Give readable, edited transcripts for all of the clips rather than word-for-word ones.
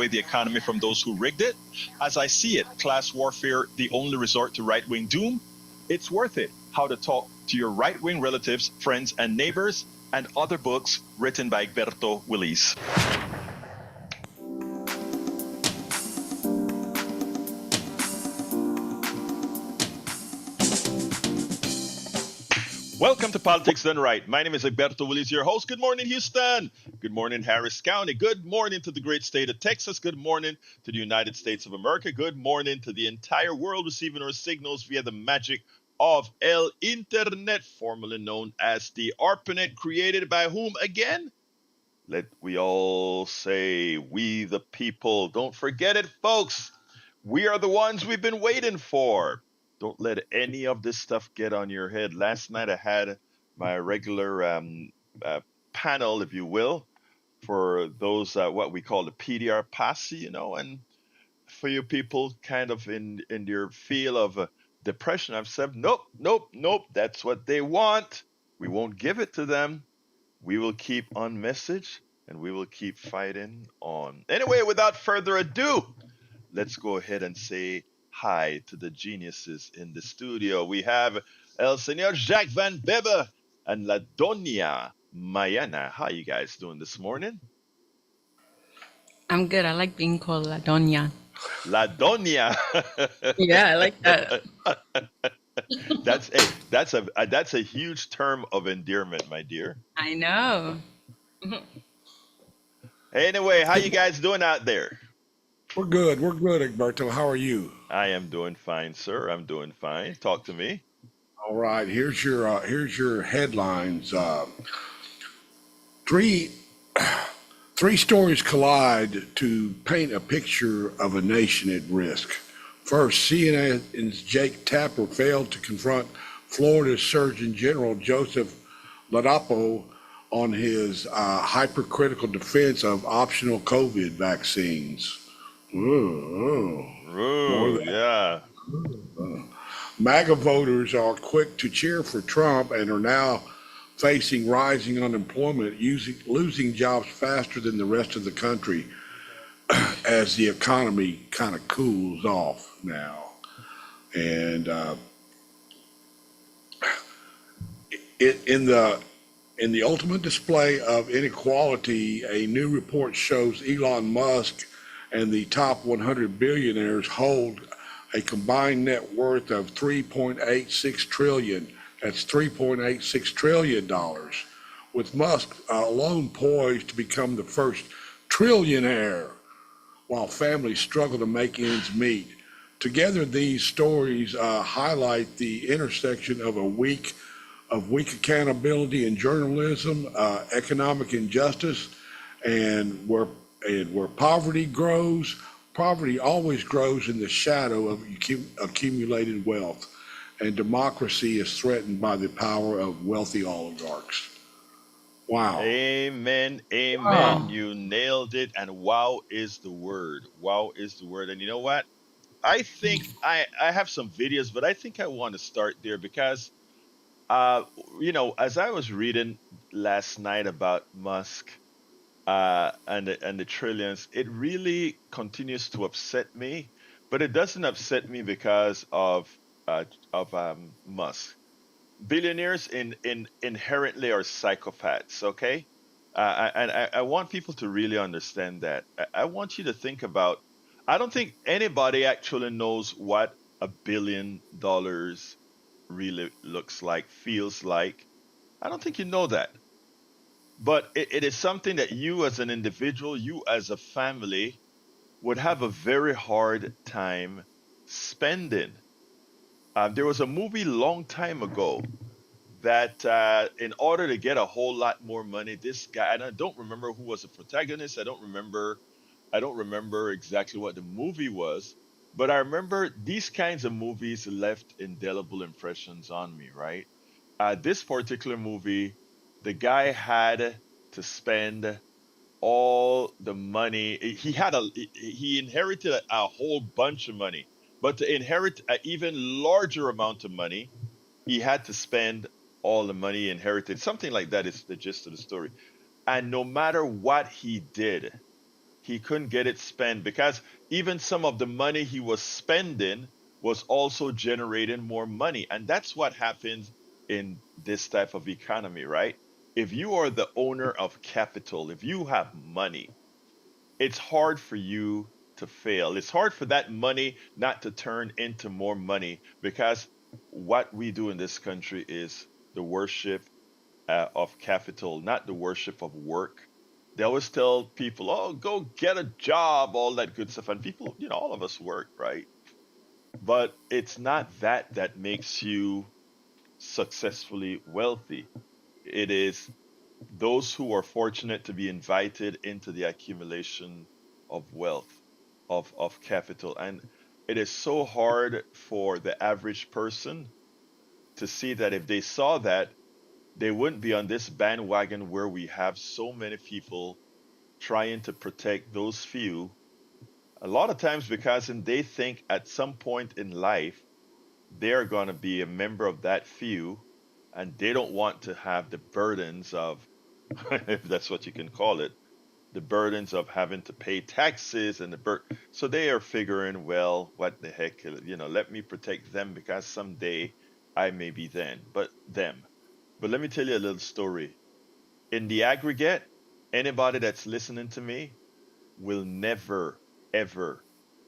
away the economy from those who rigged it. As I see it, class warfare, the only resort to right-wing doom. It's worth it. How to talk to your right-wing relatives, friends, and neighbors, and other books written by Egberto Willis. Welcome to Politics Done Right. My name is Egberto Willis, your host. Good morning, Houston. Good morning, Harris County. Good morning to the great state of Texas. Good morning to the United States of America. Good morning to the entire world receiving our signals via the magic of El Internet, formerly known as the ARPANET, created by whom again? Let we all say, we the people. Don't forget it, folks. We are the ones we've been waiting for. Don't let any of this stuff get on your head. Last night I had my regular panel, if you will, for those what we call the PDR posse, and for you people kind of in your feel of depression, I've said, nope, nope, nope. That's what they want. We won't give it to them. We will keep on message and we will keep fighting on. Anyway, without further ado, let's go ahead and say hi to the geniuses in the studio. We have El Señor Jacques Van Bebe and La Doña Mayana. How you guys doing this morning? I'm good. I like being called La Doña. La Doña. Yeah, I like that. That's a huge term of endearment, my dear. I know. Anyway, how you guys doing out there? We're good. We're good, Egberto. How are you? I am doing fine, sir. I'm doing fine. Talk to me. All right. Here's your headlines. Three three stories collide to paint a picture of a nation at risk. First, CNN's Jake Tapper failed to confront Florida's Surgeon General Joseph Ladapo on his hypercritical defense of optional COVID vaccines. Ooh, more of Ooh, that. yeah. MAGA voters are quick to cheer for Trump and are now facing rising unemployment, losing jobs faster than the rest of the country as the economy kind of cools off now. And in the ultimate display of inequality, a new report shows Elon Musk and the top 100 billionaires hold a combined net worth of 3.86 trillion. That's $3.86 trillion dollars, with Musk alone poised to become the first trillionaire while families struggle to make ends meet. Together, these stories highlight the intersection of weak accountability in journalism, economic injustice, and where poverty grows. Poverty always grows in the shadow of accumulated wealth, and democracy is threatened by the power of wealthy oligarchs. Wow. Amen. Amen. Oh, You nailed it. And wow is the word. Wow is the word. And you know what? I think I have some videos, but I think I want to start there because uh as I was reading last night about Musk and the trillions, it really continues to upset me. But it doesn't upset me because of Musk. Billionaires in inherently are psychopaths. Okay, and I want people to really understand that. I want you to think about. I don't think anybody actually knows what $1 billion really looks like, feels like. I don't think you know that. But it is something that you as an individual, you as a family, would have a very hard time spending. There was a movie long time ago that in order to get a whole lot more money, this guy, and I don't remember who was the protagonist. I don't remember exactly what the movie was, but I remember these kinds of movies left indelible impressions on me, right? This particular movie, the guy had to spend all the money. He inherited a whole bunch of money, but to inherit an even larger amount of money, he had to spend all the money he inherited. Something like that is the gist of the story. And no matter what he did, he couldn't get it spent because even some of the money he was spending was also generating more money. And that's what happens in this type of economy, right? If you are the owner of capital, if you have money, it's hard for you to fail. It's hard for that money not to turn into more money because what we do in this country is the worship of capital, not the worship of work. They always tell people, oh, go get a job, all that good stuff. And people, all of us work, right? But it's not that that makes you successfully wealthy. It is those who are fortunate to be invited into the accumulation of wealth, of capital. And it is so hard for the average person to see that if they saw that, they wouldn't be on this bandwagon where we have so many people trying to protect those few. A lot of times because they think at some point in life they're going to be a member of that few and they don't want to have the burdens of, if that's what you can call it, the burdens of having to pay taxes and so they are figuring, well, what the heck, let me protect them because someday I may be them. But let me tell you a little story. In the aggregate, anybody that's listening to me will never ever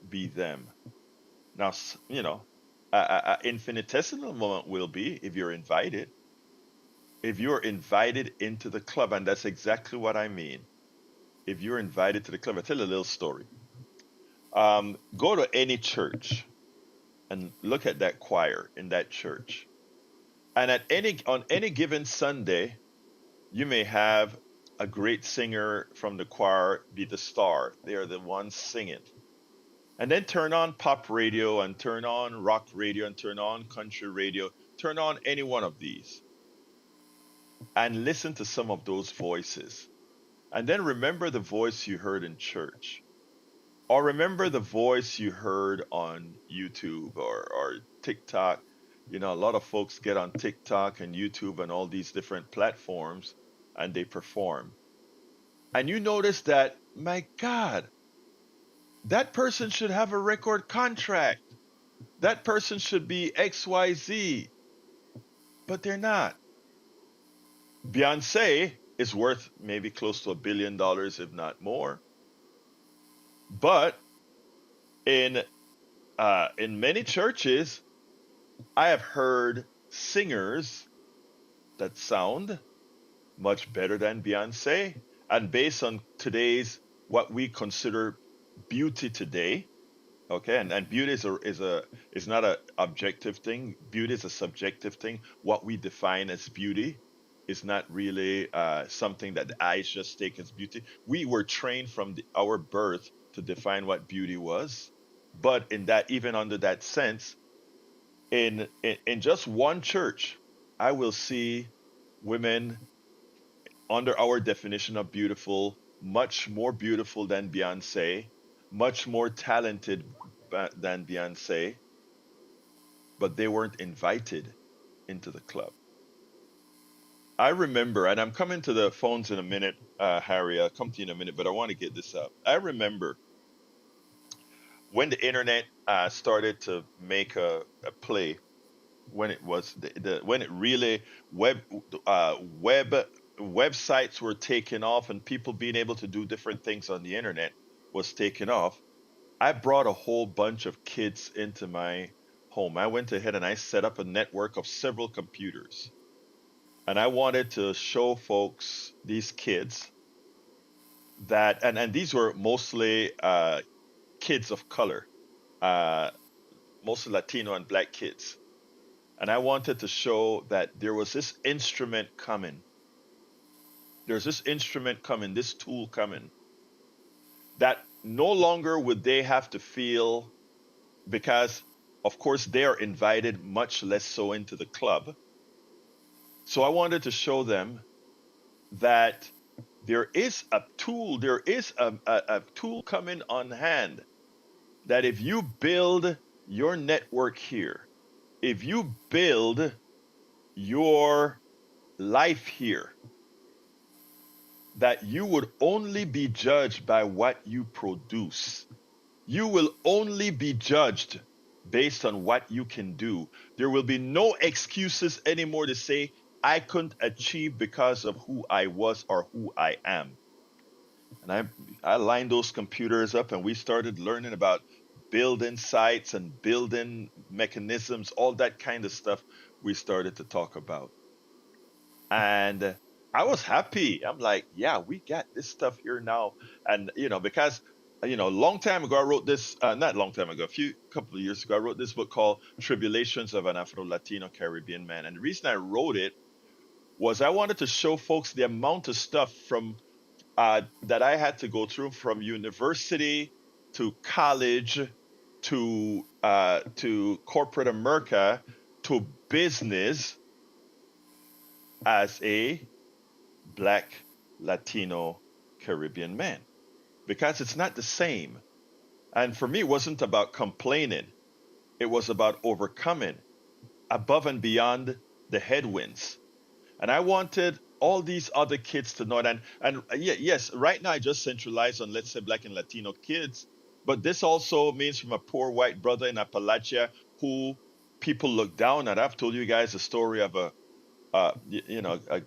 be them. Now, a infinitesimal moment will be if you're invited. If you're invited into the club, and that's exactly what I mean. If you're invited to the club, I tell you a little story. Go to any church and look at that choir in that church. And on any given Sunday, you may have a great singer from the choir be the star. They are the ones singing. And then turn on pop radio and turn on rock radio and turn on country radio. Turn on any one of these and listen to some of those voices. And then remember the voice you heard in church. Or remember the voice you heard on YouTube or TikTok. A lot of folks get on TikTok and YouTube and all these different platforms and they perform. And you notice that, my God, that person should have a record contract. That person should be XYZ, but they're not. Beyonce is worth maybe close to $1 billion, if not more. But in many churches, I have heard singers that sound much better than Beyonce. And based on today's what we consider beauty today, okay, and beauty is not a objective thing. Beauty is a subjective thing. What we define as beauty is not really something that the eyes just take as beauty. We were trained from our birth to define what beauty was, but in that, even under that sense, in just one church, I will see women under our definition of beautiful, much more beautiful than Beyonce, much more talented than Beyonce, but they weren't invited into the club. I remember, and I'm coming to the phones in a minute, Harry. I'll come to you in a minute, but I want to get this up. I remember when the internet started to make a play, when it was when it really web websites were taking off and people being able to do different things on the internet was taking off. I brought a whole bunch of kids into my home. I went ahead and I set up a network of several computers. And I wanted to show folks, these kids, and these were mostly kids of color, uh, mostly Latino and black kids. And I wanted to show that there was this instrument coming. There's this instrument coming, this tool coming, that no longer would they have to feel, because of course they are invited much less so into the club. So I wanted to show them that there is a tool, there is a tool coming on hand, that if you build your network here, if you build your life here, that you would only be judged by what you produce. You will only be judged based on what you can do. There will be no excuses anymore to say, I couldn't achieve because of who I was or who I am. And I lined those computers up and we started learning about building sites and building mechanisms, all that kind of stuff we started to talk about. And I was happy. I'm like, yeah, we got this stuff here now. And, because, a long time ago, I wrote this, not long time ago, couple of years ago, I wrote this book called Tribulations of an Afro-Latino Caribbean Man. And the reason I wrote it was I wanted to show folks the amount of stuff that I had to go through from university to college to corporate America to business as a Black Latino Caribbean man, because it's not the same. And for me, it wasn't about complaining, it was about overcoming above and beyond the headwinds. And I wanted all these other kids to know it. And yeah, yes, right now I just centralize on, let's say, Black and Latino kids. But this also means from a poor white brother in Appalachia who people look down at. I've told you guys a story of a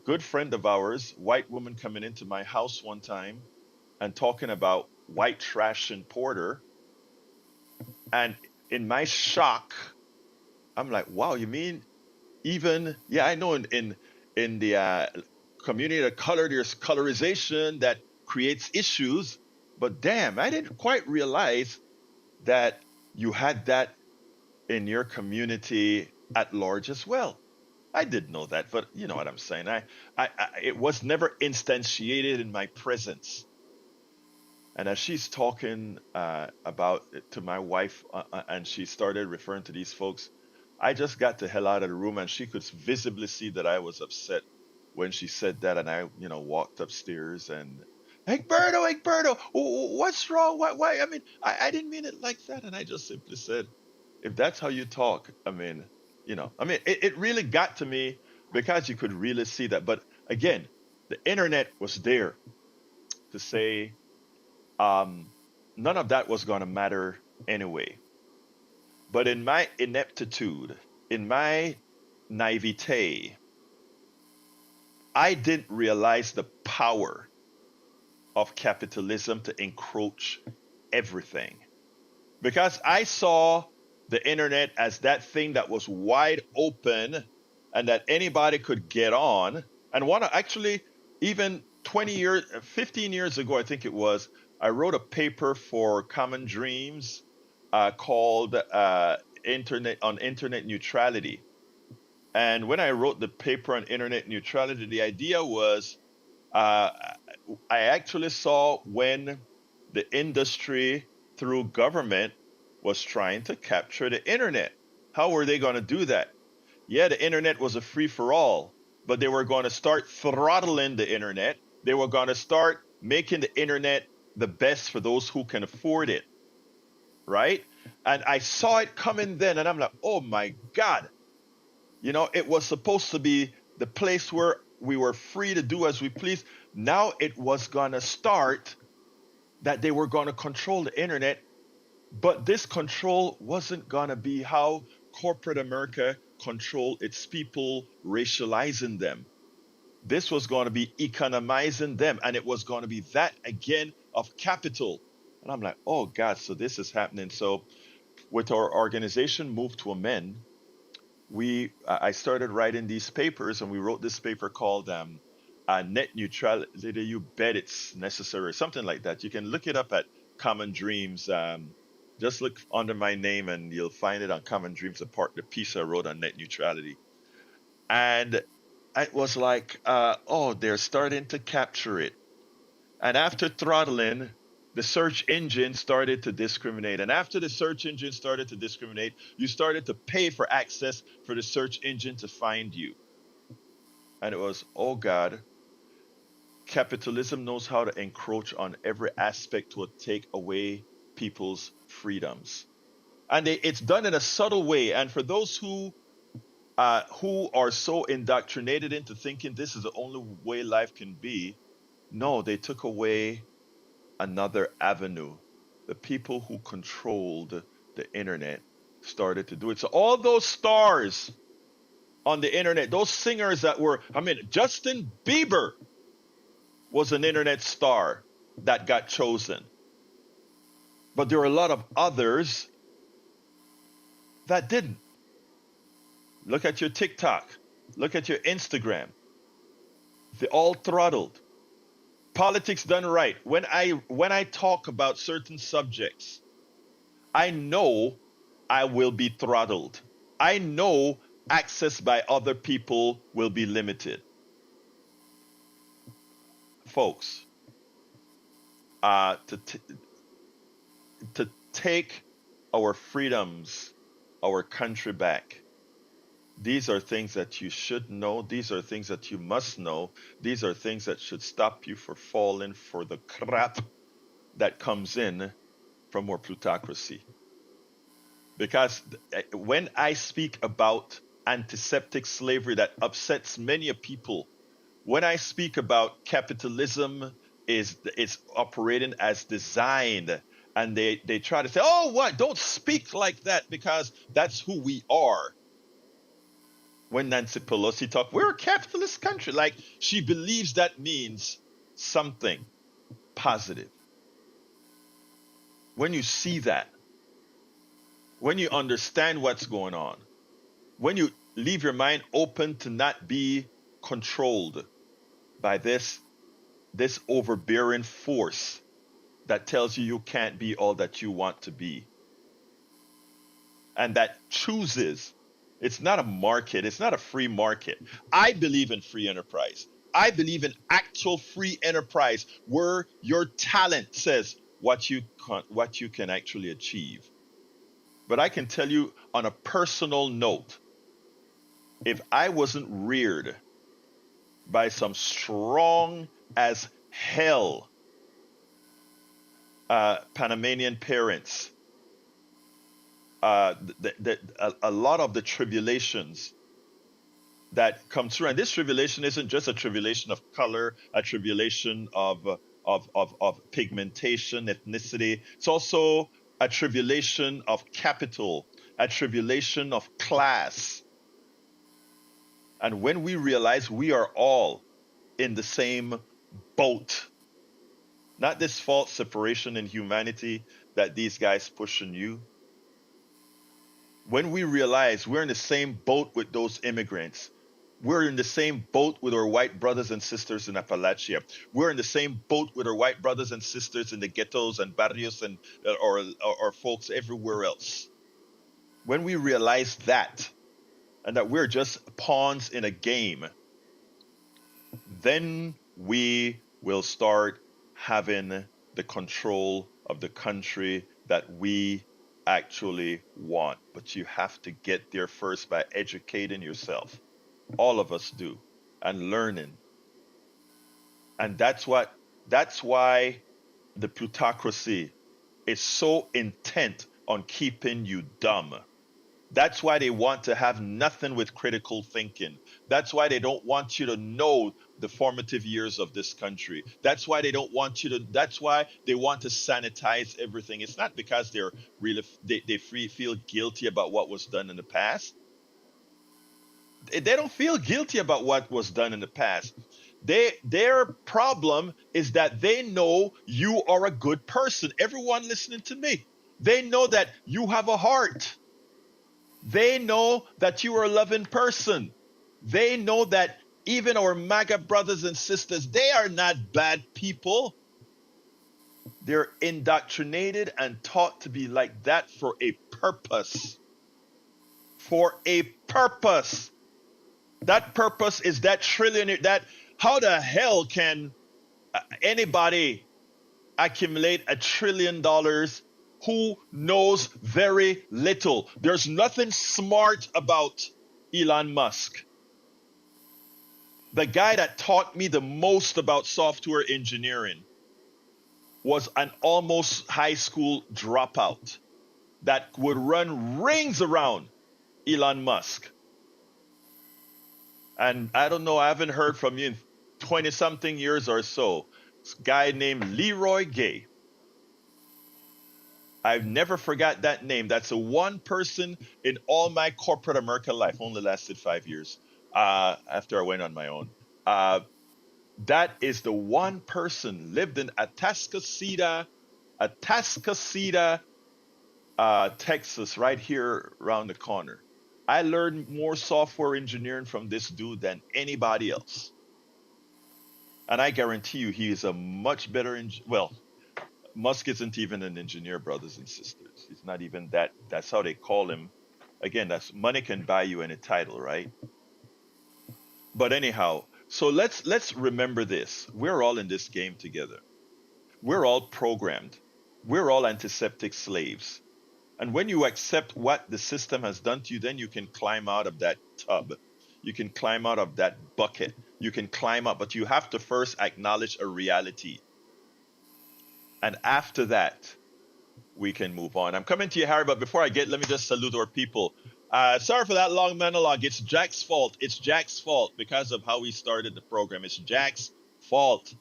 good friend of ours, white woman, coming into my house one time and talking about white trash and porter. And in my shock, I'm like, wow, you mean even, yeah, I know in the community of color, there's colorization that creates issues, but damn, I didn't quite realize that you had that in your community at large as well. I did know that, but you know what I'm saying. It was never instantiated in my presence. And as she's talking about it to my wife, and she started referring to these folks, I just got the hell out of the room, and she could visibly see that I was upset when she said that. And I, walked upstairs and, Egberto, what's wrong? Why? I mean, I didn't mean it like that. And I just simply said, if that's how you talk, I mean, it really got to me because you could really see that. But again, the internet was there to say, none of that was going to matter anyway. But in my ineptitude, in my naivete, I didn't realize the power of capitalism to encroach everything. Because I saw the internet as that thing that was wide open and that anybody could get on. And actually, even 20 years, 15 years ago, I think it was, I wrote a paper for Common Dreams called Internet Neutrality. And when I wrote the paper on internet neutrality, the idea was I actually saw when the industry through government was trying to capture the internet. How were they going to do that? Yeah, the internet was a free for all, but they were going to start throttling the internet. They were going to start making the internet the best for those who can afford it, right? And I saw it coming then, and I'm like, oh my God. It was supposed to be the place where we were free to do as we please. Now it was going to start that they were going to control the internet, but this control wasn't going to be how corporate America controlled its people, racializing them. This was going to be economizing them, and it was going to be that again of capital. And I'm like, oh God, so this is happening. So with our organization Move to Amend, I started writing these papers, and we wrote this paper called Net Neutrality. You bet it's necessary, something like that. You can look it up at Common Dreams. Just look under my name, and you'll find it on Common Dreams, the piece I wrote on net neutrality. And it was like, oh, they're starting to capture it. And after throttling, the search engine started to discriminate. And after the search engine started to discriminate, you started to pay for access for the search engine to find you. And it was, oh God, capitalism knows how to encroach on every aspect to take away people's freedoms. And it's done in a subtle way. And for those who are so indoctrinated into thinking this is the only way life can be, No, they took away another avenue. The people who controlled the internet started to do it. So all those stars on the internet, those singers that were, I mean, Justin Bieber was an internet star that got chosen. But there were a lot of others that didn't. Look at your TikTok. Look at your Instagram. They all throttled. Politics done right. When I talk about certain subjects, I know I will be throttled. I know access by other people will be limited. Folks, uh, to t- to take our freedoms, our country back. These are things that you should know. These are things that you must know. These are things that should stop you from falling for the crap that comes in from our plutocracy. Because when I speak about antiseptic slavery that upsets many people, when I speak about capitalism is operating as designed, and they try to say, oh, what? Don't speak like that because that's who we are. When Nancy Pelosi talk, we're a capitalist country. Like she believes that means something positive. When you see that, when you understand what's going on, when you leave your mind open to not be controlled by this overbearing force that tells you can't be all that you want to be, and that chooses. It's not a market. It's not a free market. I believe in free enterprise. I believe in actual free enterprise where your talent says what you can actually achieve. But I can tell you on a personal note, if I wasn't reared by some strong as hell Panamanian parents, a lot of the tribulations that come through, and this tribulation isn't just a tribulation of color, a tribulation of pigmentation, ethnicity. It's also a tribulation of capital, a tribulation of class. And when we realize we are all in the same boat, not this false separation in humanity that these guys push on you. When we realize we're in the same boat with those immigrants, we're in the same boat with our white brothers and sisters in Appalachia. We're in the same boat with our white brothers and sisters in the ghettos and barrios and or folks everywhere else. When we realize that, and that we're just pawns in a game, then we will start having the control of the country that we actually want. But you have to get there first by educating yourself. All of us do, and learning. And that's why the plutocracy is so intent on keeping you dumb. That's why they want to have nothing with critical thinking. That's why they don't want you to know the formative years of this country. That's why they don't want you to, that's why they want to sanitize everything. It's not because they're really, they feel guilty about what was done in the past. They don't feel guilty about what was done in the past. Their problem is that they know you are a good person. Everyone listening to me, they know that you have a heart. They know that you are a loving person. They know that even our MAGA brothers and sisters, they are not bad people. They're indoctrinated and taught to be like that for a purpose. For a purpose. That purpose is that trillionaire, that how the hell can anybody accumulate $1 trillion who knows very little? There's nothing smart about Elon Musk. The guy that taught me the most about software engineering was an almost high school dropout that would run rings around Elon Musk. And I don't know, I haven't heard from you in 20 something years or so. guy named Leroy Gay. I've never forgot that name. That's the one person in all my corporate America life. Only lasted 5 years after I went on my own. Uh, that is the one person lived in Atascocita, Texas, right here around the corner. I learned more software engineering from this dude than anybody else. And I guarantee you, he is a much better, well, Musk isn't even an engineer, brothers and sisters. He's not even that. That's how they call him. Again, that's money can buy you any title, right? But anyhow, so let's remember this. We're all in this game together. We're all programmed. We're all antiseptic slaves. And when you accept what the system has done to you, then you can climb out of that tub. You can climb out of that bucket. You can climb up, but you have to first acknowledge a reality. And after that, we can move on. I'm coming to you, Harry, but before I get, let me just salute our people. Sorry for that long monologue. It's Jack's fault. It's Jack's fault because of how we started the program. It's Jack's fault.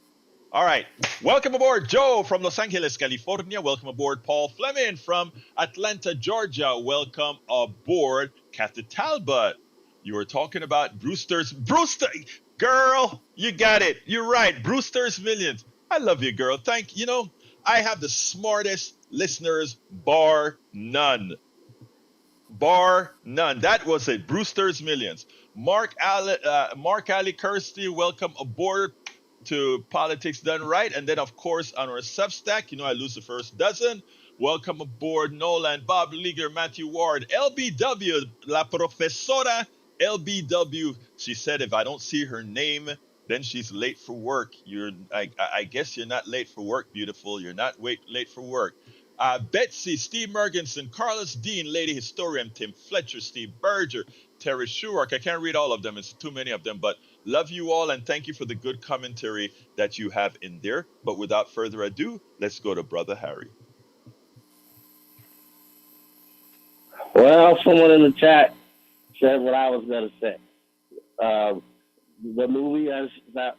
All right. Welcome aboard, Joe from Los Angeles, California. Welcome aboard, Paul Fleming from Atlanta, Georgia. Welcome aboard, Kathy Talbot. You were talking about Brewster, girl, you got it. You're right. Brewster's Millions. I love you, girl. I have the smartest listeners, bar none. Bar none. That was it. Brewster's Millions. Mark Ali Kirsty, welcome aboard to Politics Done Right. And then, of course, on our Substack, I lose the first dozen. Welcome aboard, Nolan, Bob Leaguer, Matthew Ward, LBW, La Profesora LBW. She said if I don't see her name, then she's late for work. I guess you're not late for work, beautiful. You're not late for work. Betsy, Steve Mergensen, Carlos Dean, Lady Historian, Tim Fletcher, Steve Berger, Terry Schuark. I can't read all of them. It's too many of them, but love you all and thank you for the good commentary that you have in there. But without further ado, let's go to Brother Harry. Well, someone in the chat said what I was going to say. The movie, as that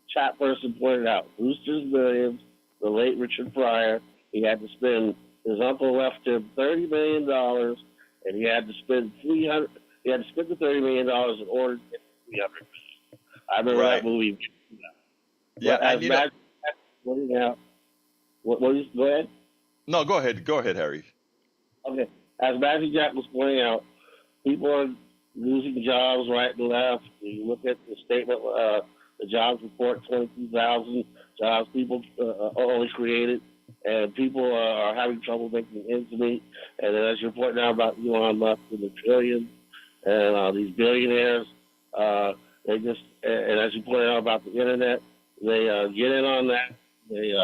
chat person pointed out, Brewster's Millions, the late Richard Pryor, he had to spend, his uncle left him $30 million, and he had to spend $300. He had to spend the $30 million in order to get $300 million. I remember that movie. Yeah, as Magic Jack pointing out, go ahead. No, go ahead, Harry. Okay, as Magic Jack was pointing out, people are losing jobs right and left. You look at the statement, the jobs report, 22,000 jobs people only created, and people are having trouble making ends meet. And then as you're pointing out about Elon Musk and the trillions and these billionaires, they just, and as you pointed out about the internet, they get in on that. They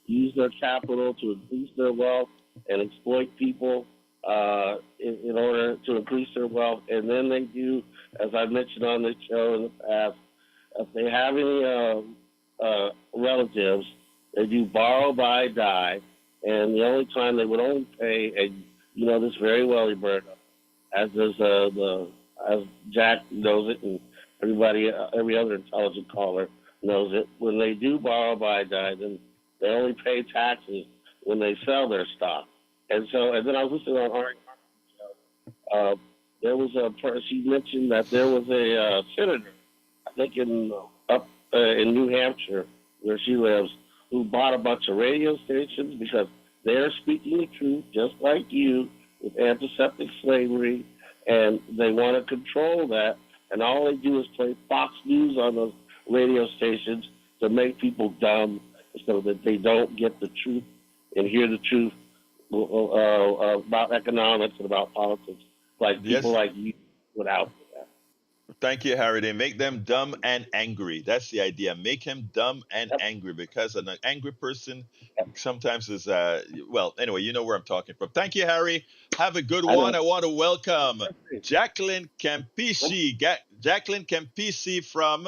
use their capital to increase their wealth and exploit people in order to increase their wealth. And then they do, as I mentioned on this show in the past, if they have any relatives, they do borrow, buy, die. And the only time they would only pay, and you know this very well, Roberto, as does as Jack knows it, and every other intelligent caller knows it. When they do borrow, buy, die, then they only pay taxes when they sell their stock. And then I was listening on Ari show. There was she mentioned that there was a senator, I think in New Hampshire, where she lives, who bought a bunch of radio stations because they're speaking the truth, just like you, with antiseptic slavery, and they want to control that. And all they do is play Fox News on those radio stations to make people dumb so that they don't get the truth and hear the truth about economics and about politics, like people like you without that. Thank you, Harry. They make them dumb and angry. That's the idea. Make him dumb and angry, because an angry person sometimes is, anyway, you know where I'm talking from. Thank you, Harry. Have a good one. I want to welcome Jacqueline Campici. Jacqueline Campici from,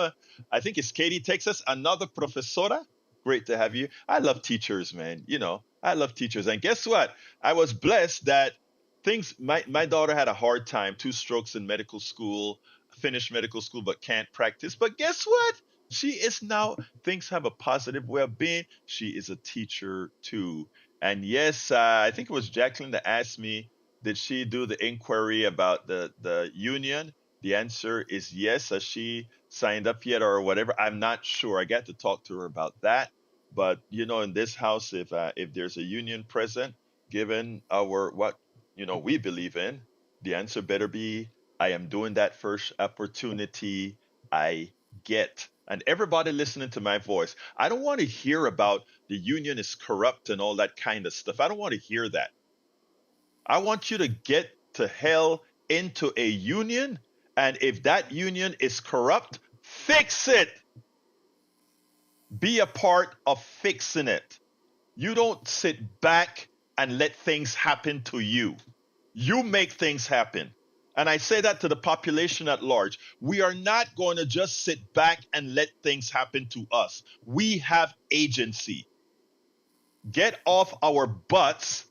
I think it's Katy, Texas. Another profesora. Great to have you. I love teachers, man. I love teachers. And guess what? I was blessed that my daughter had a hard time, 2 strokes in medical school, finished medical school, but can't practice. But guess what? She is now, things have a positive way of being. She is a teacher too. And yes, I think it was Jacqueline that asked me, did she do the inquiry about the union? The answer is yes. Has she signed up yet or whatever? I'm not sure. I got to talk to her about that. But in this house, if there's a union present, given our what we believe in, the answer better be, I am doing that first opportunity I get. And everybody listening to my voice, I don't want to hear about the union is corrupt and all that kind of stuff. I don't want to hear that. I want you to get to hell into a union. And if that union is corrupt, fix it. Be a part of fixing it. You don't sit back and let things happen to you. You make things happen. And I say that to the population at large. We are not going to just sit back and let things happen to us. We have agency. Get off our butts.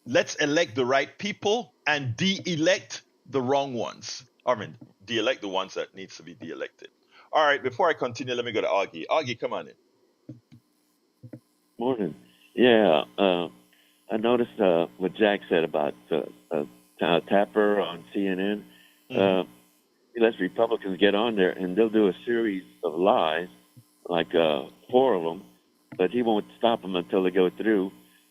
Let's elect the right people and de-elect the wrong ones. I mean, de-elect the ones that needs to be de-elected. All right, before I continue, let me go to Augie. Augie, come on in. Morning. Yeah, I noticed what Jack said about Tapper on CNN. Mhm. He lets Republicans get on there, and they'll do a series of lies, like 4 of them, but he won't stop them until they go through.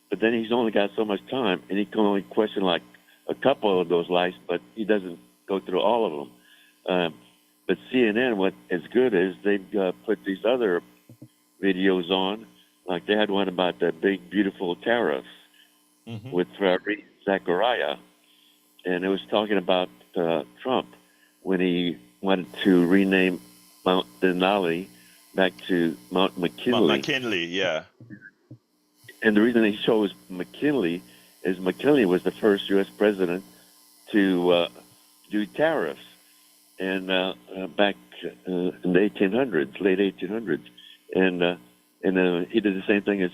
But then he's only got so much time, and he can only question like a couple of those lies, but he doesn't go through all of them. But CNN, what is good is they've put these other videos on, like they had one about the big, beautiful tariffs Mhm. with Reed Zachariah, and it was talking about Trump when he wanted to rename Mount Denali back to Mount McKinley. McKinley, yeah. And the reason he chose McKinley is McKinley was the first U.S. president to do tariffs, and back in the 1800s, late 1800s, and he did the same thing as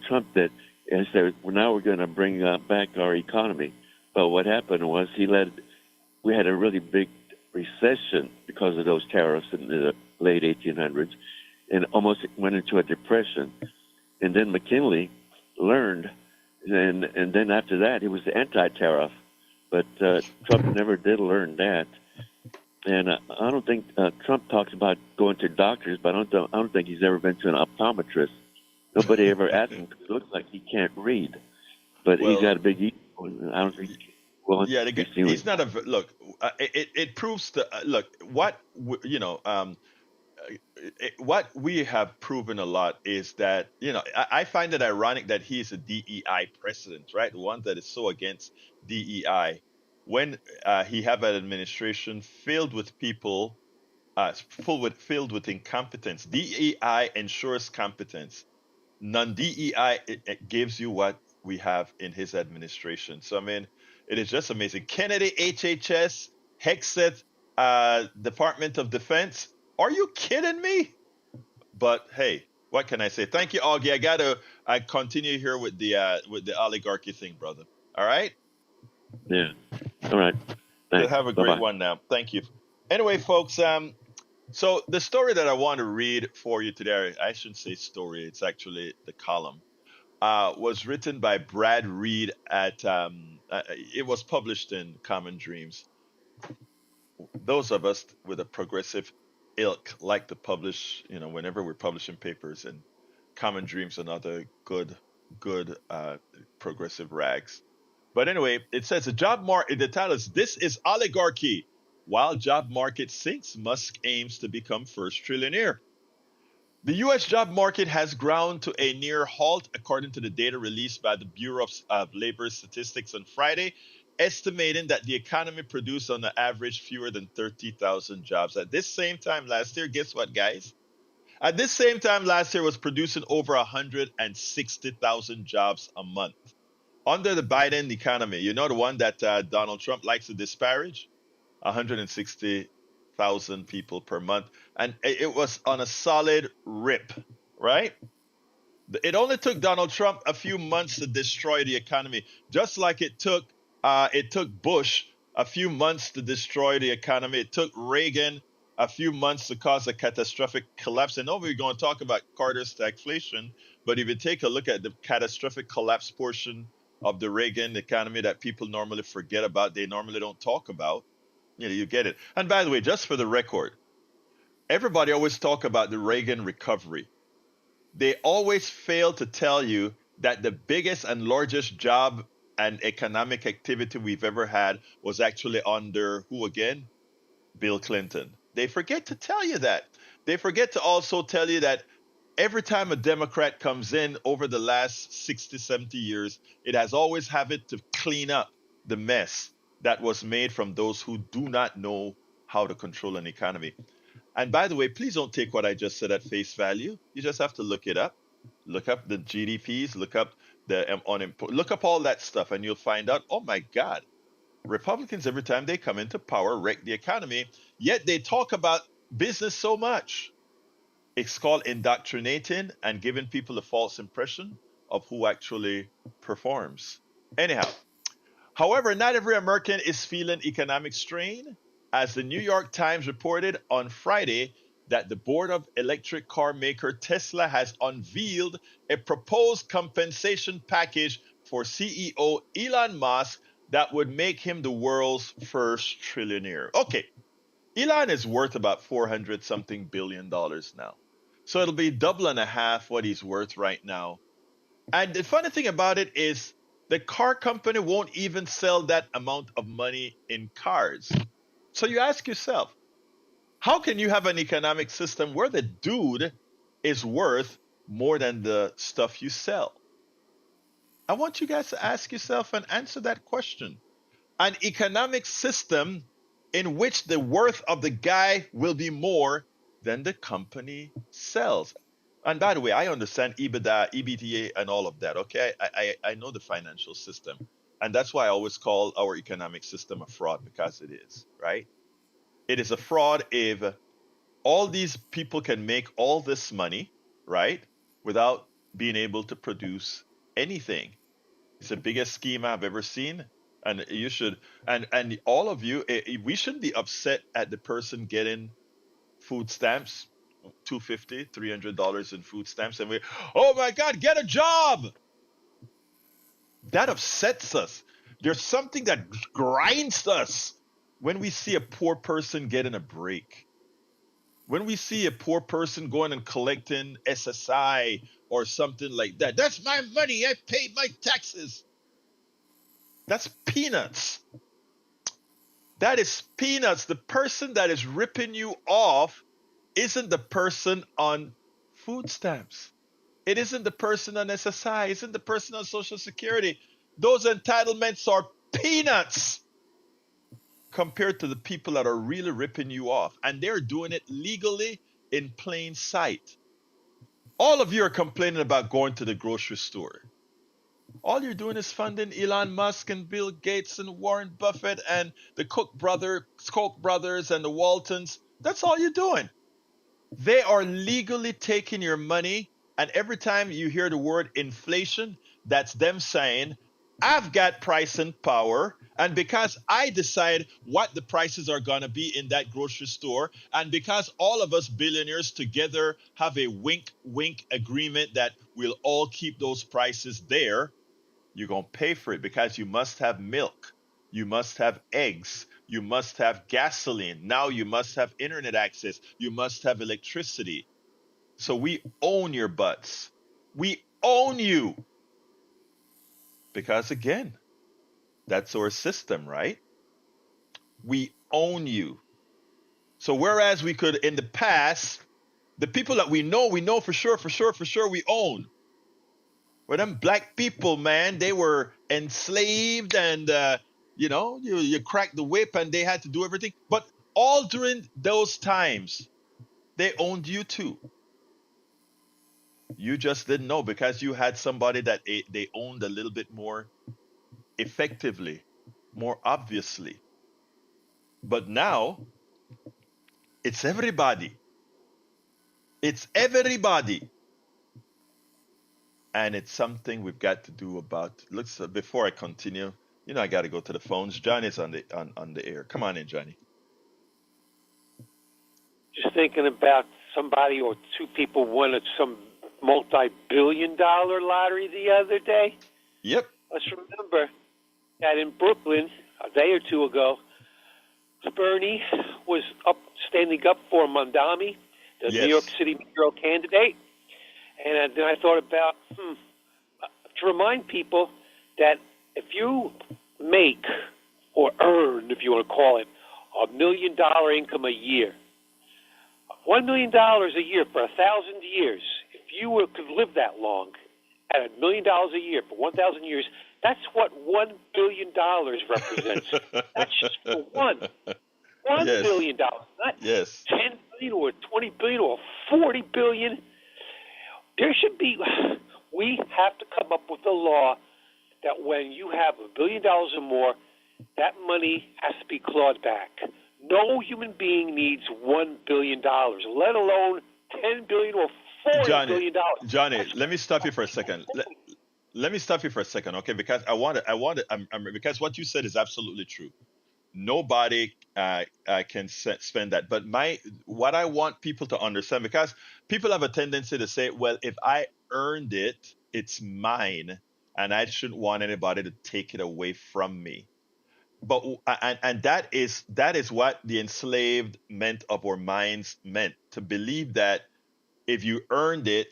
Trump did. And said, well, now we're going to bring back our economy. But what happened was we had a really big recession because of those tariffs in the late 1800s, and almost went into a depression. And then McKinley learned, and then after that, he was anti-tariff. But Trump never did learn that. And I don't think Trump talks about going to doctors, but I don't think he's ever been to an optometrist. Nobody ever asked him because it looks like he can't read. But he's got a big ego. I don't think yeah, he's not a look. It proves the look what what we have proven a lot is that I find it ironic that he's a DEI president, right? The one that is so against DEI when he have an administration filled with people filled with incompetence. DEI ensures competence. Non-DEI it gives you what we have in his administration. So I mean, it is just amazing. Kennedy, HHS, Hexet, Department of Defense. Are you kidding me? But hey, what can I say? Thank you, Augie. I continue here with the oligarchy thing, brother. All right. Yeah. All right. You'll Thanks. have a Bye-bye. great one now. Thank you. Anyway, folks, so the story that I want to read for you today, I shouldn't say story, it's actually the column, was written by Brad Reed it was published in Common Dreams. Those of us with a progressive ilk like to publish, whenever we're publishing papers, and Common Dreams and other good progressive rags. But anyway, it says the title is "This is Oligarchy. While Job Market Sinks, Musk Aims to Become First Trillionaire." The U.S. job market has ground to a near halt, according to the data released by the Bureau of Labor Statistics on Friday, estimating that the economy produced on the average fewer than 30,000 jobs. At this same time last year, guess what, guys? At this same time last year was producing over 160,000 jobs a month. Under the Biden economy, the one that Donald Trump likes to disparage, 160,000 people per month. And it was on a solid rip, right? It only took Donald Trump a few months to destroy the economy, just like it took Bush a few months to destroy the economy. It took Reagan a few months to cause a catastrophic collapse. And over we're going to talk about Carter's stagflation, but if you take a look at the catastrophic collapse portion of the Reagan economy that people normally forget about, they normally don't talk about, you get it. And by the way, just for the record, everybody always talk about the Reagan recovery. They always fail to tell you that the biggest and largest job and economic activity we've ever had was actually under who again? Bill Clinton. They forget to tell you that. They forget to also tell you that every time a Democrat comes in over the last 60, 70 years, it has always had it to clean up the mess that was made from those who do not know how to control an economy. And by the way, please don't take what I just said at face value. You just have to look it up. Look up the GDPs, look up the unemployment, look up all that stuff, and you'll find out, oh my God, Republicans, every time they come into power, wreck the economy, yet they talk about business so much. It's called indoctrinating and giving people a false impression of who actually performs. Anyhow, however, not every American is feeling economic strain, as the New York Times reported on Friday that the board of electric car maker Tesla has unveiled a proposed compensation package for CEO Elon Musk that would make him the world's first trillionaire. Okay, Elon is worth about 400 something billion dollars now. So it'll be double and a half what he's worth right now. And the funny thing about it is the car company won't even sell that amount of money in cars. So you ask yourself, how can you have an economic system where the dude is worth more than the stuff you sell? I want you guys to ask yourself and answer that question. An economic system in which the worth of the guy will be more than the company sells. And by the way, I understand EBITDA, EBITDA, and all of that. Okay, I know the financial system, and that's why I always call our economic system a fraud, because it is, right? It is a fraud if all these people can make all this money, right, without being able to produce anything. It's the biggest scheme I've ever seen. And you should, and all of you, we shouldn't be upset at the person getting food stamps, $250, $300 in food stamps, and we, oh my God, get a job. That upsets us. There's something that grinds us when we see a poor person getting a break. When we see a poor person going and collecting SSI or something like that. That's my money. I paid my taxes. That's peanuts. That is peanuts. The person that is ripping you off isn't the person on food stamps. It isn't the person on SSI. It isn't the person on Social Security. Those entitlements are peanuts compared to the people that are really ripping you off. And they're doing it legally in plain sight. All of you are complaining about going to the grocery store. All you're doing is funding Elon Musk and Bill Gates and Warren Buffett and the Koch brothers and the Waltons. That's all you're doing. They are legally taking your money, and every time you hear the word inflation, that's them saying, I've got pricing power, and because I decide what the prices are going to be in that grocery store, and because all of us billionaires together have a wink agreement that we'll all keep those prices there, you're going to pay for it because you must have milk, you must have eggs, you must have gasoline. Now you must have internet access. You must have electricity. So we own your butts. We own you. Because again, that's our system, right? We own you. So whereas we could, in the past, the people that we know for sure we own. Well, them black people, man, they were enslaved and, you cracked the whip and they had to do everything. But all during those times, they owned you too. You just didn't know because you had somebody that they owned a little bit more effectively, more obviously. But now, it's everybody. It's everybody. And it's something we've got to do about. Before I continue, I got to go to the phones. Johnny's on the air. Come on in, Johnny. just thinking about somebody or two people won at some multi-billion-dollar lottery the other day. Yep. Let's remember that in Brooklyn a day or two ago, Bernie was standing up for Mondami, the Yes. New York City mayoral candidate. And then I thought about, to remind people that if you make or earn, if you want to call it, $1 million income a year, $1 million a year for 1,000 years, if you could live that long at $1 million a year for 1,000 years, that's what $1 billion represents. That's just for one. $1 Yes. billion, not Yes. 10 billion or 20 billion or 40 billion. There should be, we have to come up with a law that when you have $1 billion or more, that money has to be clawed back. No human being needs $1 billion, let alone $10 billion or $40 billion. Johnny, let me stop you for a second. Let me stop you for a second, okay? Because because what you said is absolutely true. Nobody can spend that. But what I want people to understand, because people have a tendency to say, well, if I earned it, it's mine, and I shouldn't want anybody to take it away from me. But and that is what the enslaved meant of our minds meant, to believe that if you earned it,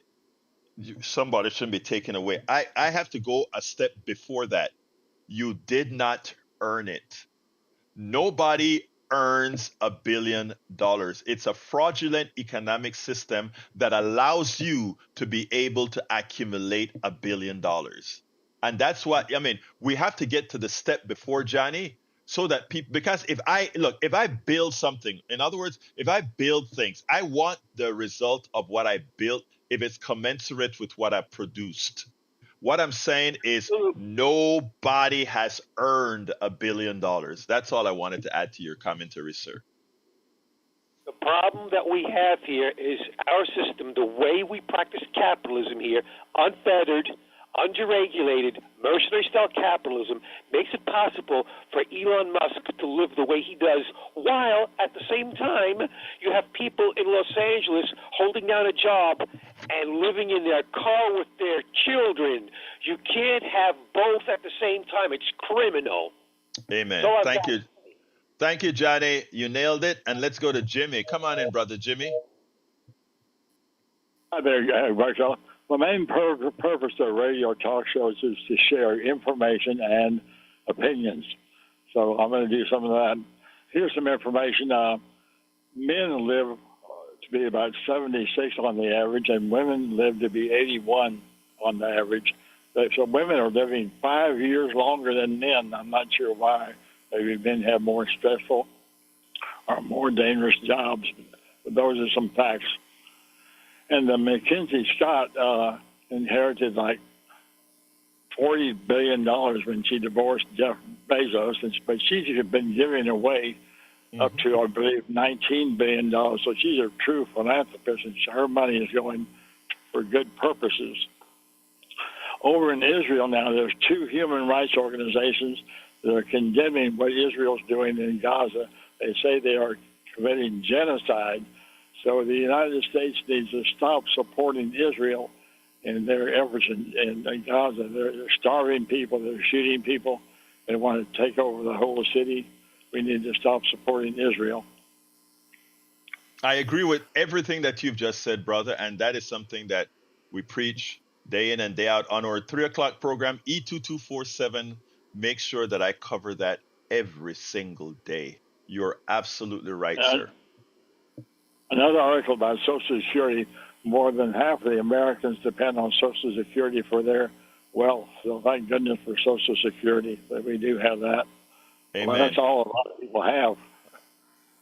somebody shouldn't be taken away. I have to go a step before that. You did not earn it. Nobody earns $1 billion. It's a fraudulent economic system that allows you to be able to accumulate $1 billion. And that's what, we have to get to the step before, Johnny, so that people, because if I build something, in other words, if I build things, I want the result of what I built if it's commensurate with what I produced. What I'm saying is nobody has earned $1 billion. That's all I wanted to add to your commentary, sir. The problem that we have here is our system, the way we practice capitalism here, unfettered, underregulated, mercenary-style capitalism, makes it possible for Elon Musk to live the way he does, while at the same time you have people in Los Angeles holding down a job and living in their car with their children. You can't have both at the same time. It's criminal. Amen. So Thank you. Thank you, Johnny. You nailed it. And let's go to Jimmy. Come on in, brother Jimmy. Hi there, Marcelo. My main purpose of radio talk shows is to share information and opinions. So I'm going to do some of that. Here's some information. Men live to be about 76 on the average, and women live to be 81 on the average. So women are living 5 years longer than men. I'm not sure why. Maybe men have more stressful or more dangerous jobs. But those are some facts. And Mackenzie Scott inherited like $40 billion when she divorced Jeff Bezos, but she's been giving away up to, I believe, $19 billion. So she's a true philanthropist, and her money is going for good purposes. Over in Israel now, there's two human rights organizations that are condemning what Israel's doing in Gaza. They say they are committing genocide. So the United States needs to stop supporting Israel in their efforts in Gaza. They're starving people. They're shooting people. They want to take over the whole city. We need to stop supporting Israel. I agree with everything that you've just said, brother. And that is something that we preach day in and day out on our 3 o'clock program, E2247. Make sure that I cover that every single day. You're absolutely right, sir. Another article about Social Security, more than half of the Americans depend on Social Security for their wealth. So thank goodness for Social Security that we do have that. Amen. Well, that's all a lot of people have.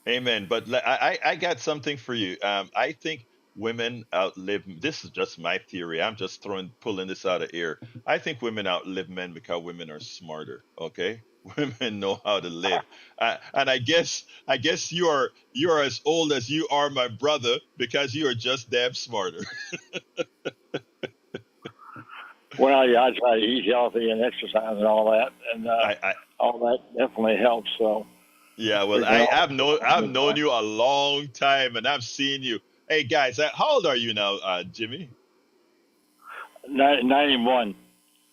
Amen. But I got something for you. I think women outlive, this is just my theory. I'm just pulling this out of air. I think women outlive men because women are smarter. Okay. Women know how to live, and I guess you are as old as you are, my brother, because you are just damn smarter. Well, yeah, I try to eat healthy and exercise and all that, and all that definitely helps. So, Yeah, well, I've known you a long time, and I've seen you. Hey, guys, how old are you now, Jimmy? 91.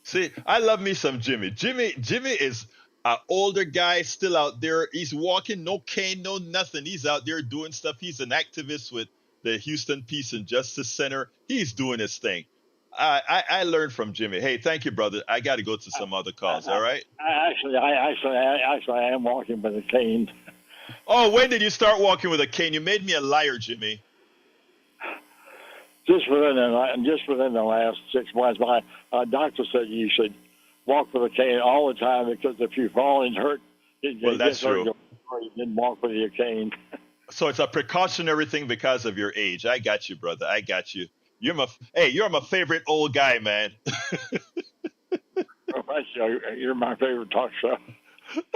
See, I love me some Jimmy. Jimmy is an older guy still out there. He's walking, no cane, no nothing. He's out there doing stuff. He's an activist with the Houston Peace and Justice Center. He's doing his thing. I learned from Jimmy. Hey, thank you, brother. I got to go to some other calls. All right. I am walking with a cane. Oh, when did you start walking with a cane? You made me a liar, Jimmy. Just within the last 6 months, my doctor said you should walk with a cane all the time because if you fall and hurt, well, that's true. You didn't walk with your cane. So it's a precautionary thing because of your age. I got you, brother. I got you. You're my favorite old guy, man. You're my favorite talk show.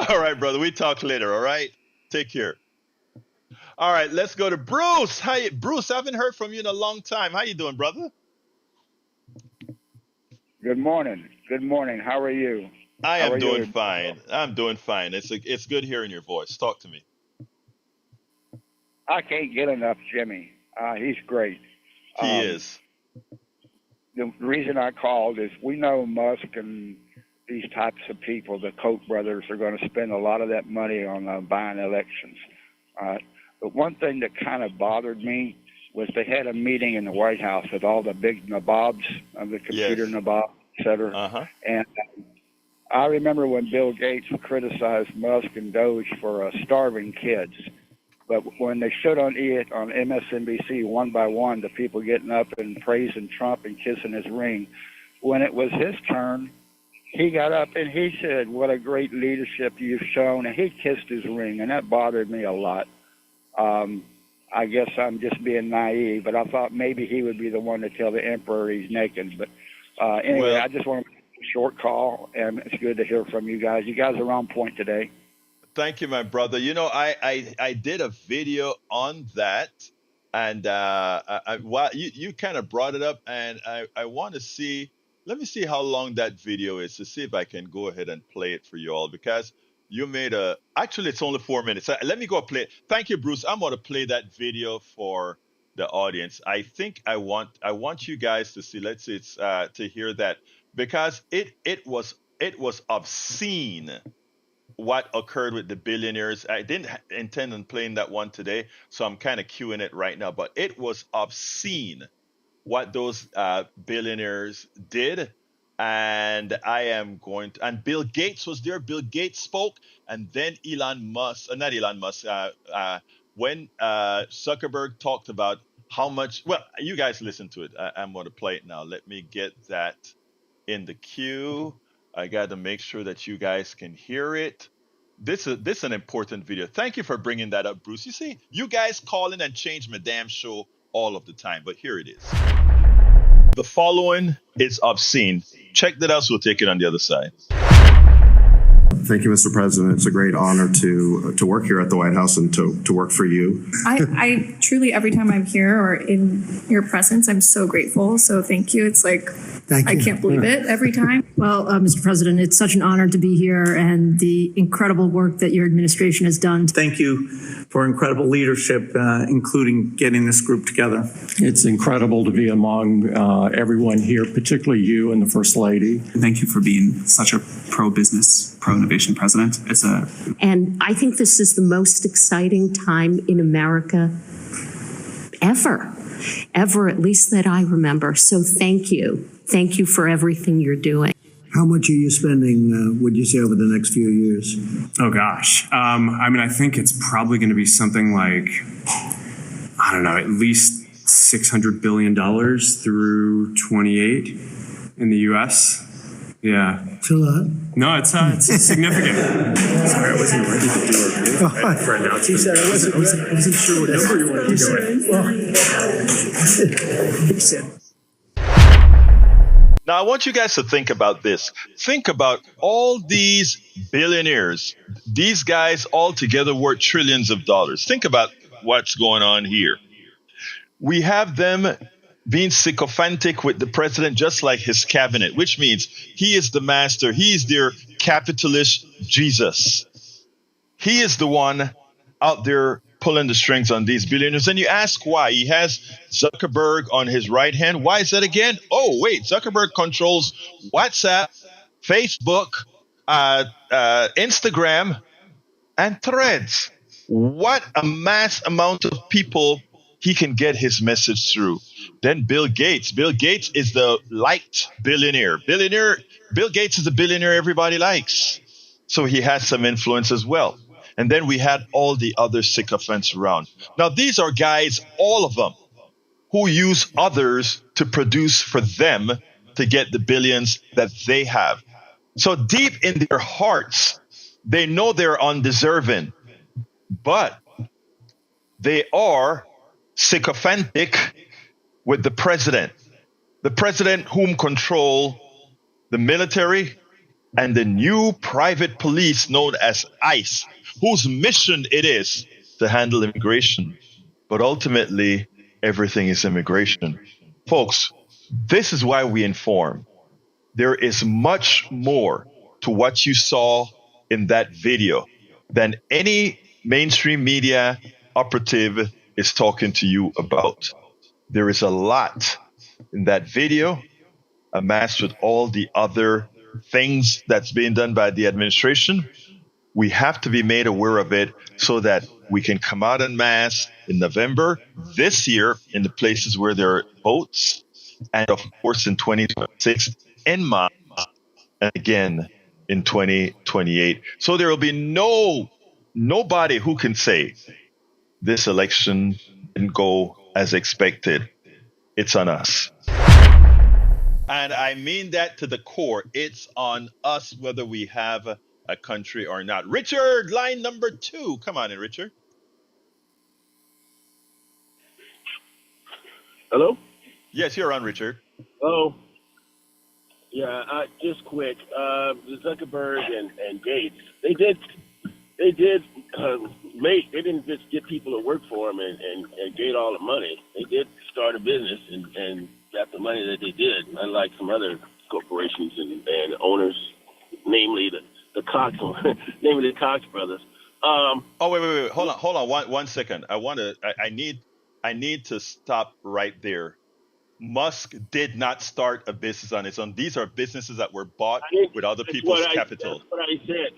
All right, brother. We talk later. All right. Take care. All right, let's go to Bruce. Hi, Bruce. I haven't heard from you in a long time. How you doing, brother? Good morning. Good morning. How are you? I am doing fine. I'm doing fine. It's good hearing your voice. Talk to me. I can't get enough Jimmy. He's great. He is. The reason I called is we know Musk and these types of people, the Koch brothers, are going to spend a lot of that money on buying elections. But one thing that kind of bothered me was they had a meeting in the White House with all the big nabobs of the computer nabob, et cetera. Uh-huh. And I remember when Bill Gates criticized Musk and Doge for starving kids. But when they stood on MSNBC one by one, the people getting up and praising Trump and kissing his ring, when it was his turn, he got up and he said, "What a great leadership you've shown," and he kissed his ring, and that bothered me a lot. I guess I'm just being naive, but I thought maybe he would be the one to tell the emperor he's naked. But anyway, I just want to make a short call, and it's good to hear from you guys. You guys are on point today. Thank you, my brother. You know, I did a video on that, and you kind of brought it up, and I want to see. Let me see how long that video is to see if I can go ahead and play it for you all, because you made actually it's only 4 minutes. Let me go play it. Thank you, Bruce. I'm going to play that video for the audience. I think I want you guys to see. Let's see, it's to hear that, because it was obscene what occurred with the billionaires. I didn't intend on playing that one today, so I'm kind of queuing it right now. But it was obscene what those billionaires did. And I am going to, and Bill Gates was there. Bill Gates spoke, and then not Elon Musk, when Zuckerberg talked about how much, well, you guys listen to it. I'm going to play it now. Let me get that in the queue. I got to make sure that you guys can hear it. This is an important video. Thank you for bringing that up, Bruce. You see, you guys call in and change my damn show all of the time, but here it is. The following is obscene. Check that out, so we'll take it on the other side. Thank you, Mr. President. It's a great honor to work here at the White House and to work for you. I truly, every time I'm here or in your presence, I'm so grateful. So thank you. It's like, I can't believe it every time. Well, Mr. President, it's such an honor to be here and the incredible work that your administration has done. Thank you for incredible leadership, including getting this group together. It's incredible to be among everyone here, particularly you and the First Lady. Thank you for being such a pro-business, pro-innovation president. And I think this is the most exciting time in America ever, at least that I remember. So thank you. Thank you for everything you're doing. How much are you spending, would you say, over the next few years? Oh, gosh. I think it's probably going to be something like, I don't know, at least $600 billion through 28 in the U.S. Yeah. It's a lot. No, it's significant. Sorry, I wasn't ready to do it for announcement. He said I wasn't sure what number you wanted to go with. He said. Now, I want you guys to think about this. Think about all these billionaires. These guys all together worth trillions of dollars. Think about what's going on here. We have them being sycophantic with the president, just like his cabinet, which means he is the master. He is their capitalist Jesus. He is the one out there pulling the strings on these billionaires. And you ask why. He has Zuckerberg on his right hand. Why is that again? Oh, wait, Zuckerberg controls WhatsApp, Facebook, Instagram, and Threads. What a mass amount of people he can get his message through. Then Bill Gates. Bill Gates is the liked billionaire. Bill Gates is a billionaire everybody likes. So he has some influence as well. And then we had all the other sycophants around. Now, these are guys, all of them, who use others to produce for them to get the billions that they have. So deep in their hearts, they know they're undeserving, but they are sycophantic with the president whom control the military and the new private police known as ICE, whose mission it is to handle immigration. But ultimately, everything is immigration. Folks, this is why we inform. There is much more to what you saw in that video than any mainstream media operative is talking to you about. There is a lot in that video amassed with all the other things that's being done by the administration. We have to be made aware of it so that we can come out en masse in November this year in the places where there are votes, and of course in 2026 in mass, and again in 2028. So there will be nobody who can say this election didn't go as expected. It's on us. And I mean that to the core. It's on us whether we have a country or not. Richard, line number 2. Come on in, Richard. Hello? Yes, you're on, Richard. Oh, yeah, just quick. Zuckerberg and Gates, they didn't just get people to work for them and get all the money. They did start a business and got the money that they did, unlike some other corporations and owners, namely the Cox, namely the Cox brothers. Wait. Hold on. One second. I need to stop right there. Musk did not start a business on his own. These are businesses that were bought with other people's capital. That's what I said.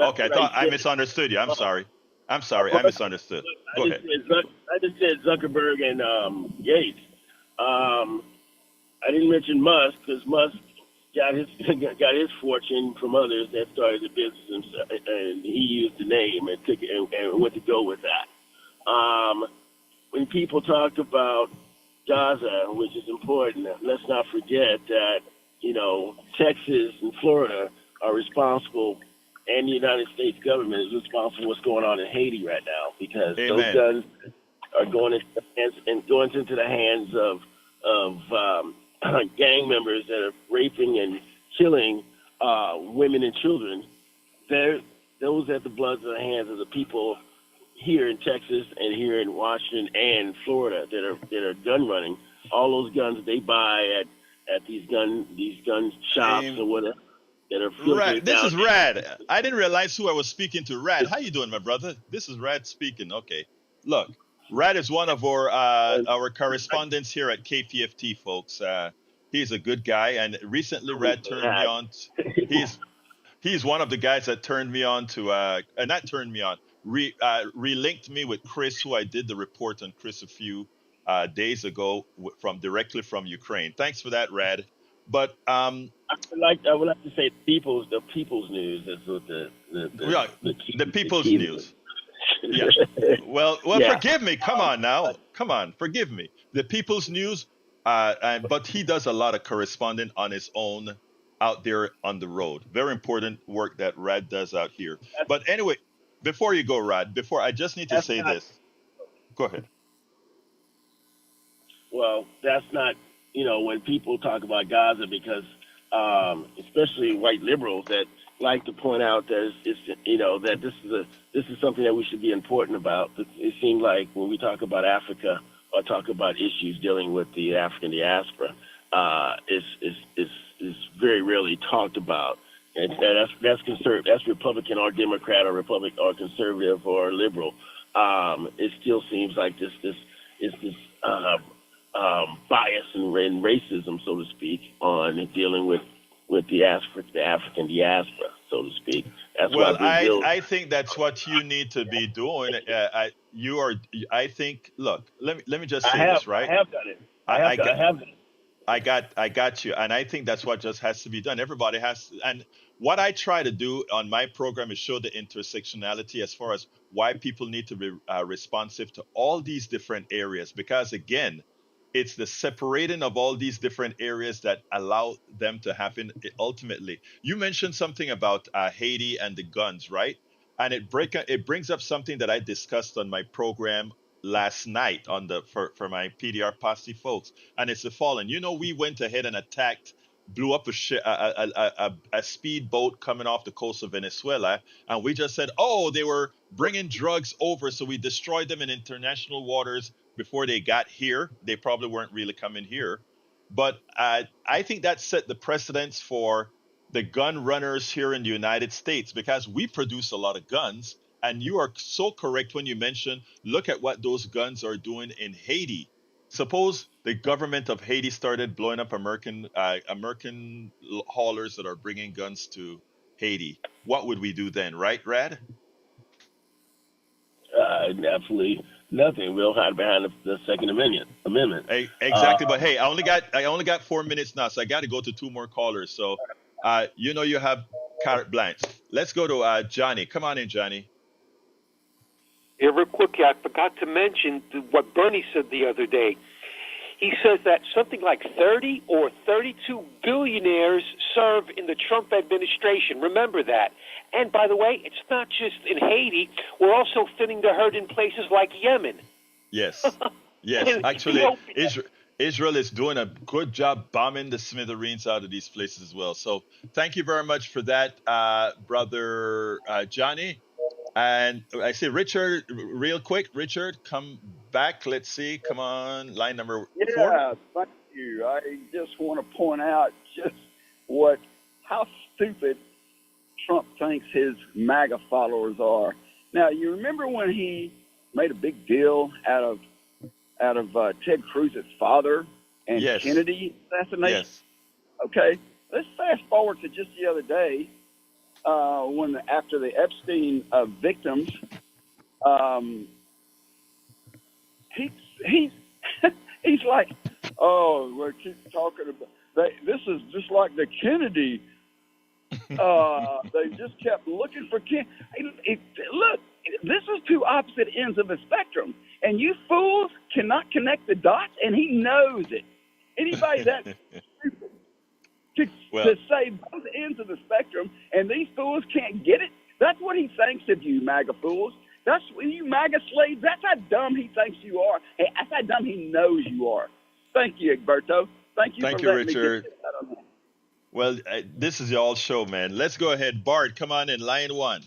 Okay. I misunderstood you. I'm sorry. I misunderstood. Go ahead. I just said Zuckerberg and Gates. I didn't mention Musk because Musk got his fortune from others that started the business, and he used the name and went to go with that. When people talk about Gaza, which is important, let's not forget that, Texas and Florida are responsible, and the United States government is responsible for what's going on in Haiti right now, because those guns are going into the hands of gang members that are raping and killing women and children. Those at the bloods of the hands of the people here in Texas and here in Washington and Florida that are gun running. All those guns they buy at these gun shops or whatever that are filtered Rad, this down. is Rad. I didn't realize who I was speaking to. Rad, how you doing, my brother? This is Rad speaking. Okay, look, Rad is one of our correspondents here at KPFT, folks. He's a good guy, and recently Rad turned me on. He's one of the guys that turned me on to not turned me on. Relinked me with Chris, who I did the report on Chris a few days ago directly from Ukraine. Thanks for that, Rad. But I would like to say the people's news is what the people's news. Yeah. Well, Yeah. Forgive me. Come on now. Come on, forgive me. The people's news. But he does a lot of corresponding on his own out there on the road. Very important work that Rad does out here. But anyway. Before you go, Rad, I just need to say this. Go ahead. Well, that's not, when people talk about Gaza, because especially white liberals that like to point out that that this is something that we should be important about. It seems like when we talk about Africa or talk about issues dealing with the African diaspora, is very rarely talked about. And that's conservative. That's Republican or Democrat or Republican or conservative or liberal. It still seems like this bias and racism, so to speak, on dealing with the African diaspora, so to speak. That's Well, why Brazil. I think that's what you need to be doing. I think. Look, let me just say this, right? I have done it. I have done it. I got you, and I think that's what just has to be done. Everybody has to, and what I try to do on my program is show the intersectionality as far as why people need to be responsive to all these different areas, because again, it's the separating of all these different areas that allow them to happen ultimately. You mentioned something about Haiti and the guns, right? And it brings up something that I discussed on my program last night on the for my PDR posse folks, and it's the following. You know, we went ahead and attacked, blew up a speedboat coming off the coast of Venezuela, and we just said, oh, they were bringing drugs over, so we destroyed them in international waters before they got here. They probably weren't really coming here, but I think that set the precedence for the gun runners here in the United States, because we produce a lot of guns. And you are so correct when you mention, look at what those guns are doing in Haiti. Suppose the government of Haiti started blowing up American haulers that are bringing guns to Haiti. What would we do then, right, Rad? Absolutely nothing. We'll hide behind the Second Amendment. Exactly. But hey, I only got 4 minutes now, so I got to go to two more callers. So, you have carte blanche. Let's go to Johnny. Come on in, Johnny. Yeah, real quickly, I forgot to mention what Bernie said the other day. He says that something like 30 or 32 billionaires serve in the Trump administration. Remember that. And by the way, it's not just in Haiti. We're also thinning the herd in places like Yemen. Yes. Yes. Actually, Israel is doing a good job bombing the smithereens out of these places as well. So thank you very much for that, brother Johnny. And I see Richard, real quick. Richard, come back. Let's see. Come on, line number 4. Yeah, thank you. I just want to point out just how stupid Trump thinks his MAGA followers are. Now, you remember when he made a big deal out of Ted Cruz's father and Kennedy assassination? Yes. Okay, let's fast forward to just the other day. After the Epstein victims, he's he's like, oh, we keep talking about this is just like the Kennedy. They just kept looking for look, this is two opposite ends of the spectrum, and you fools cannot connect the dots, and he knows it. Anybody that stupid to say both ends of the spectrum, and these fools can't get it. That's what he thinks of you, MAGA fools. That's you, MAGA slaves. That's how dumb he thinks you are. Hey, that's how dumb he knows you are. Thank you, Egberto. Thank you, Richard. Well, this is y'all show, man. Let's go ahead, Bart. Come on in, line 1.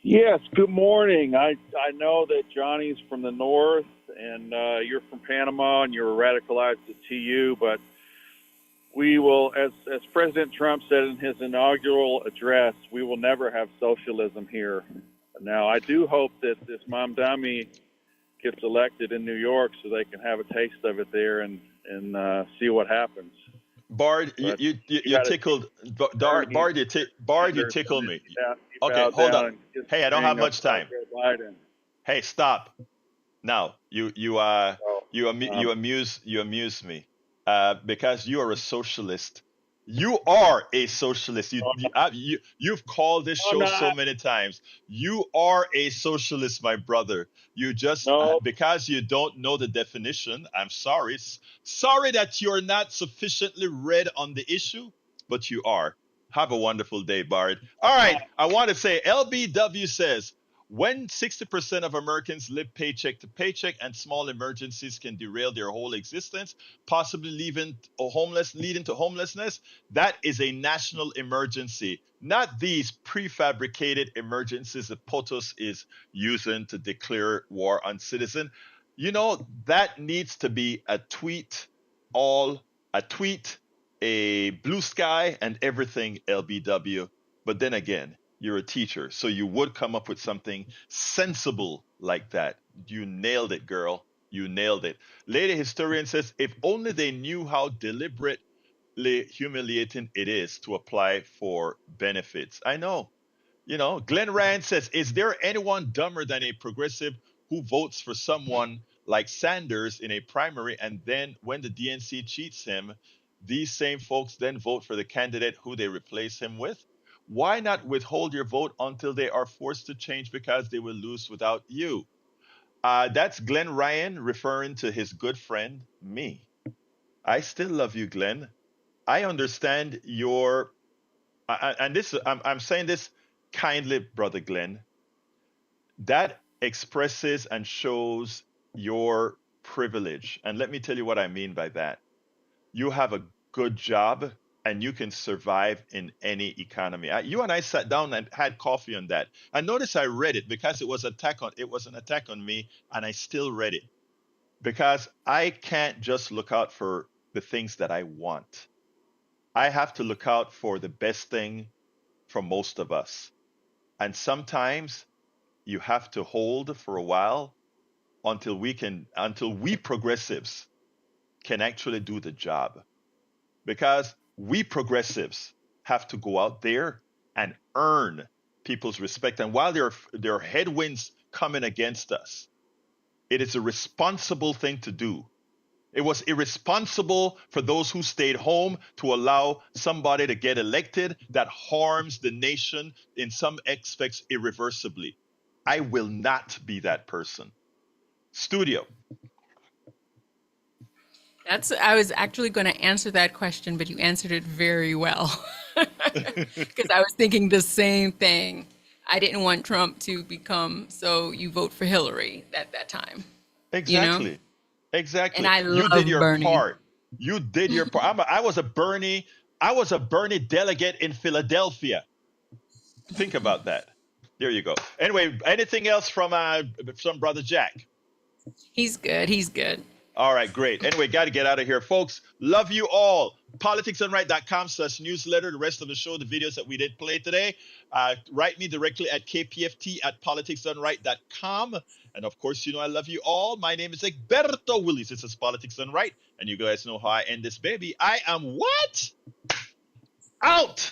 Yes. Good morning. I know that Johnny's from the north, and you're from Panama, and you're radicalized to TU, but we will, as President Trump said in his inaugural address, we will never have socialism here. Now, I do hope that this Mamdani gets elected in New York so they can have a taste of it there and see what happens. Bard, you tickled. Bard, you tickled me. Okay, hold on. Hey, I don't have much time. Hey, stop. Now, you amuse me, because you are a socialist. You are a socialist. You've called this show so many times. You are a socialist, my brother. You just because you don't know the definition. I'm sorry. Sorry that you're not sufficiently read on the issue, but you are. Have a wonderful day, Bard. All right. I want to say LBW says, when 60% of Americans live paycheck to paycheck and small emergencies can derail their whole existence, possibly leading to homelessness, that is a national emergency, not these prefabricated emergencies that POTUS is using to declare war on citizens. You know, that needs to be a tweet a blue sky and everything LBW. But then again, you're a teacher, so you would come up with something sensible like that. You nailed it, girl. You nailed it. Lady historian says, if only they knew how deliberately humiliating it is to apply for benefits. I know. Glenn Ryan says, is there anyone dumber than a progressive who votes for someone like Sanders in a primary, and then when the DNC cheats him, these same folks then vote for the candidate who they replace him with? Why not withhold your vote until they are forced to change because they will lose without you? That's Glenn Ryan referring to his good friend, me. I still love you, Glenn. I understand your, and this, I'm saying this kindly, Brother Glenn. That expresses and shows your privilege. And let me tell you what I mean by that. You have a good job and you can survive in any economy. You and I sat down and had coffee on that. And notice I read it because it was an attack on me, and I still read it because I can't just look out for the things that I want. I have to look out for the best thing for most of us. And sometimes you have to hold for a while until we progressives can actually do the job. Because we progressives have to go out there and earn people's respect. And while there are headwinds coming against us, it is a responsible thing to do. It was irresponsible for those who stayed home to allow somebody to get elected that harms the nation in some aspects irreversibly. I will not be that person. Studio. I was actually going to answer that question, but you answered it very well. Because I was thinking the same thing. I didn't want Trump to become, so you vote for Hillary at that time. Exactly. Exactly. And I You love did your Bernie. part. You did your part. I was a Bernie delegate in Philadelphia. Think about that. There you go. Anyway, anything else from Brother Jack? He's good. He's good. All right, great. Anyway, got to get out of here, folks. Love you all. politicsdoneright.com/newsletter. The rest of the show, the videos that we did play today. Write me directly at kpft@politicsdoneright.com. And of course, I love you all. My name is Egberto Willis. This is Politics Done Right. And you guys know how I end this baby. I am what? Out!